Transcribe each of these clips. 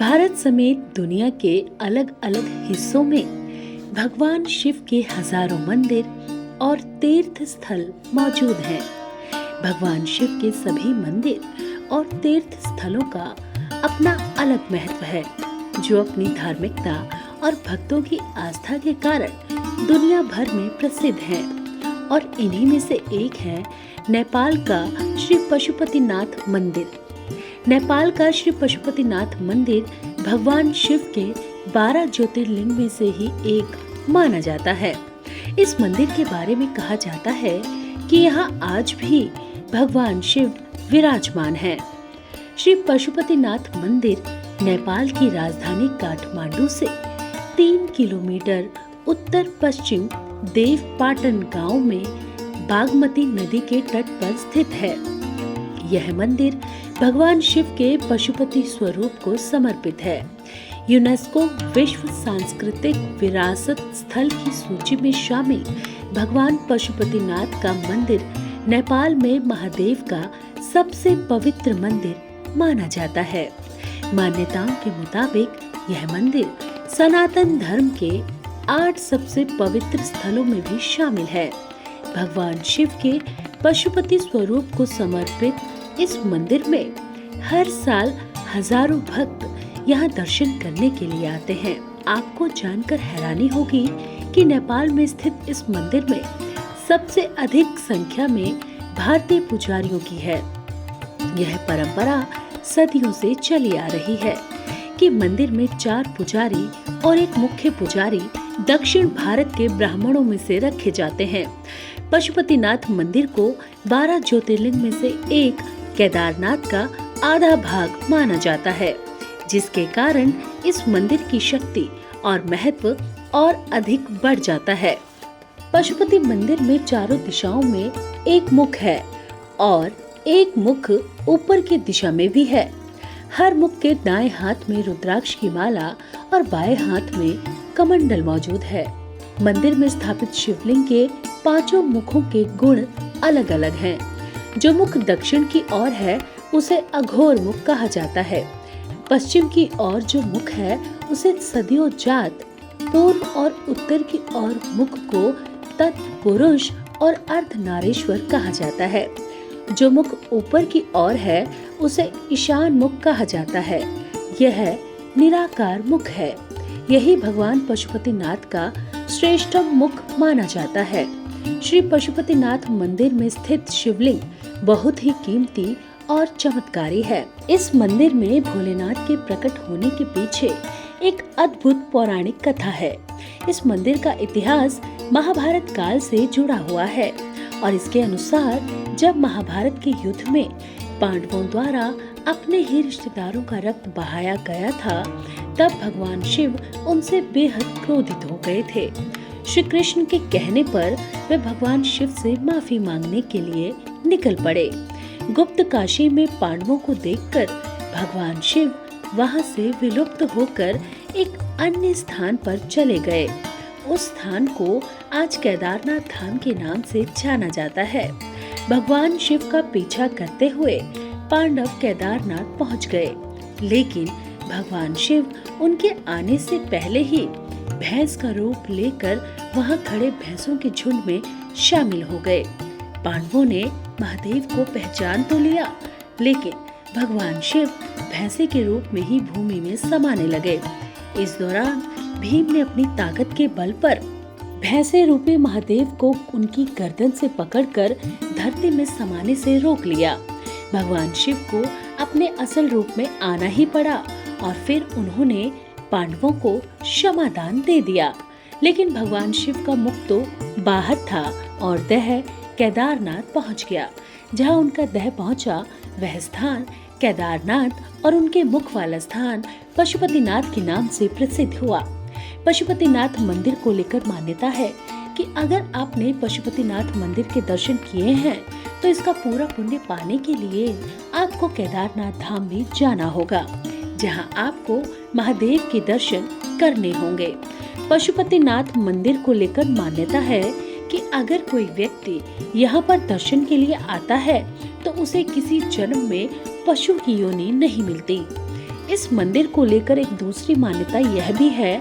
भारत समेत दुनिया के अलग अलग हिस्सों में भगवान शिव के हजारों मंदिर और तीर्थ स्थल मौजूद हैं। भगवान शिव के सभी मंदिर और तीर्थ स्थलों का अपना अलग महत्व है, जो अपनी धार्मिकता और भक्तों की आस्था के कारण दुनिया भर में प्रसिद्ध हैं। और इन्हीं में से एक है नेपाल का श्री पशुपतिनाथ मंदिर। नेपाल का श्री पशुपतिनाथ मंदिर भगवान शिव के 12 ज्योतिर्लिंग में से ही एक माना जाता है। इस मंदिर के बारे में कहा जाता है कि यहाँ आज भी भगवान शिव विराजमान हैं। श्री पशुपतिनाथ मंदिर नेपाल की राजधानी काठमांडू से 3 किलोमीटर उत्तर पश्चिम देवपाटन गांव में बागमती नदी के तट पर स्थित है। यह मंदिर भगवान शिव के पशुपति स्वरूप को समर्पित है। यूनेस्को विश्व सांस्कृतिक विरासत स्थल की सूची में शामिल भगवान पशुपतिनाथ का मंदिर नेपाल में महादेव का सबसे पवित्र मंदिर माना जाता है। मान्यताओं के मुताबिक यह मंदिर सनातन धर्म के 8 सबसे पवित्र स्थलों में भी शामिल है। भगवान शिव के पशुपति स्वरूप को समर्पित इस मंदिर में हर साल हजारों भक्त यहाँ दर्शन करने के लिए आते हैं। आपको जानकर हैरानी होगी कि नेपाल में स्थित इस मंदिर में सबसे अधिक संख्या में भारतीय पुजारियों की है। यह परंपरा सदियों से चली आ रही है कि मंदिर में 4 पुजारी और एक मुख्य पुजारी दक्षिण भारत के ब्राह्मणों में से रखे जाते हैं। पशुपतिनाथ मंदिर को 12 ज्योतिर्लिंग में से एक केदारनाथ का आधा भाग माना जाता है, जिसके कारण इस मंदिर की शक्ति और महत्व और अधिक बढ़ जाता है। पशुपति मंदिर में चारों दिशाओं में एक मुख है और एक मुख ऊपर की दिशा में भी है। हर मुख के दाएं हाथ में रुद्राक्ष की माला और बाएं हाथ में कमंडल मौजूद है। मंदिर में स्थापित शिवलिंग के 5 मुखों के गुण अलग अलग हैं। जो मुख दक्षिण की ओर है उसे अघोर मुख कहा जाता है। पश्चिम की ओर जो मुख है उसे सदियों जात, पूर्व और उत्तर की ओर मुख को तत्पुरुष और अर्धनारीश्वर कहा जाता है। जो मुख ऊपर की ओर है उसे ईशान मुख कहा जाता है। यह निराकार मुख है। यही भगवान पशुपतिनाथ का श्रेष्ठतम मुख माना जाता है। श्री पशुपतिनाथ मंदिर में स्थित शिवलिंग बहुत ही कीमती और चमत्कारी है। इस मंदिर में भोलेनाथ के प्रकट होने के पीछे एक अद्भुत पौराणिक कथा है। इस मंदिर का इतिहास महाभारत काल से जुड़ा हुआ है और इसके अनुसार जब महाभारत के युद्ध में पांडवों द्वारा अपने ही रिश्तेदारों का रक्त बहाया गया था, तब भगवान शिव उनसे बेहद क्रोधित हो गए थे। श्री कृष्ण के कहने पर वे भगवान शिव से माफी मांगने के लिए निकल पड़े। गुप्त काशी में पांडवों को देखकर भगवान शिव वहां से विलुप्त होकर एक अन्य स्थान पर चले गए। उस स्थान को आज केदारनाथ धाम के नाम से जाना जाता है। भगवान शिव का पीछा करते हुए पांडव केदारनाथ पहुंच गए, लेकिन भगवान शिव उनके आने से पहले ही भैंस का रूप लेकर वहां खड़े भैंसों के झुंड में शामिल हो गए। पांडवों ने महादेव को पहचान तो लिया, लेकिन भगवान शिव भैंसे के रूप में ही भूमि में समाने लगे। इस दौरान भीम ने अपनी ताकत के बल पर भैंसे रूपी महादेव को उनकी गर्दन से पकड़कर धरती में समाने से रोक लिया। भगवान शिव को अपने असल रूप में आना ही पड़ा और फिर उन्होंने पांडवों को क्षमादान दे दिया। लेकिन भगवान शिव का मुख तो बाहर था और देह केदारनाथ पहुंच गया। जहां उनका देह पहुंचा वह स्थान केदारनाथ और उनके मुख वाला स्थान पशुपतिनाथ के नाम से प्रसिद्ध हुआ। पशुपतिनाथ मंदिर को लेकर मान्यता है कि अगर आपने पशुपतिनाथ मंदिर के दर्शन किए हैं तो इसका पूरा पुण्य पाने के लिए आपको केदारनाथ धाम भी जाना होगा, जहां आपको महादेव के दर्शन करने होंगे। पशुपतिनाथ मंदिर को लेकर मान्यता है कि अगर कोई व्यक्ति यहाँ पर दर्शन के लिए आता है तो उसे किसी जन्म में पशु की योनि नहीं मिलती। इस मंदिर को लेकर एक दूसरी मान्यता यह भी है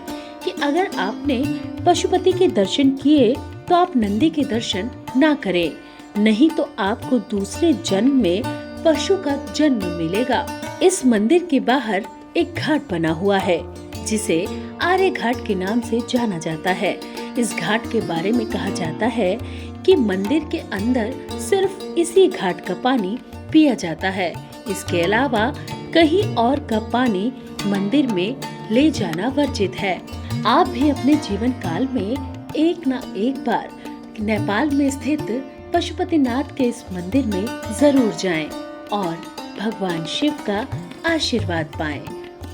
कि अगर आपने पशुपति के दर्शन किए तो आप नंदी के दर्शन ना करें, नहीं तो आपको दूसरे जन्म में पशु का जन्म मिलेगा। इस मंदिर के बाहर एक घाट बना हुआ है जिसे आर्य घाट के नाम से जाना जाता है। इस घाट के बारे में कहा जाता है कि मंदिर के अंदर सिर्फ इसी घाट का पानी पिया जाता है। इसके अलावा कहीं और का पानी मंदिर में ले जाना वर्जित है। आप भी अपने जीवन काल में एक न एक बार नेपाल में स्थित पशुपतिनाथ के इस मंदिर में जरूर जाएं और भगवान शिव का आशीर्वाद पाएं।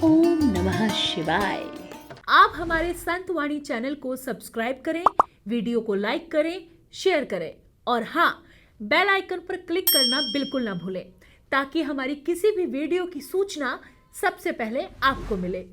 ओम नमः शिवाय। आप हमारे संत वाणी चैनल को सब्सक्राइब करें, वीडियो को लाइक करें, शेयर करें और हाँ, बेल आइकन पर क्लिक करना बिल्कुल ना भूलें ताकि हमारी किसी भी वीडियो की सूचना सबसे पहले आपको मिले।